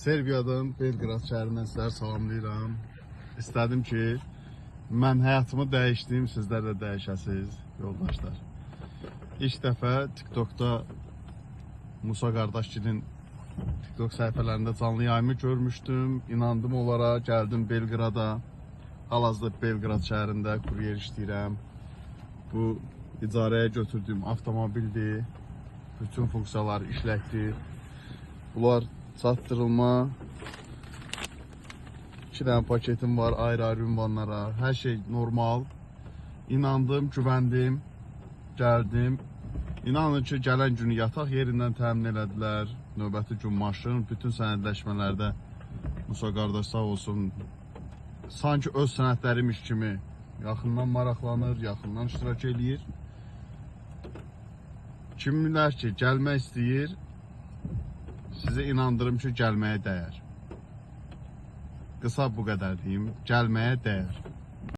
Serbiyadan, Belgrad şəhərindən sizləri salamlayıram. İstədim ki, mən həyatımı dəyişdim, sizlər də dəyişəsiniz, yoldaşlar. İlk dəfə TikTokda Musa qardaşgilin TikTok səhifələrində canlı yayımı görmüşdüm. İnandım onlara, gəldim Belgrada. Hal-hazırda Belgrad şəhərində kuryer işləyirəm. Bu icarəyə götürdüyüm avtomobildir. Bütün funksiyalar işləkdir. Bunlar çatdırılma. 2 dənə paketim var, ayrı-ayrı ünvanlara. Hər şey normal. İnandım, güvəndim, gəldim. İnanın ki, gələn günü yataq yerindən təmin elədilər. Növbəti gün maşın, bütün sənədləşmələrdə Musa qardaş sağ olsun. Sanki öz sənədlərimiş kimi yaxından maraqlanır, yaxından iştirak eləyir. Kimlər ki, gəlmək istəyir, sizi inandırım ki, gəlməyə dəyər. Qısa bu qədər deyim, gəlməyə dəyər.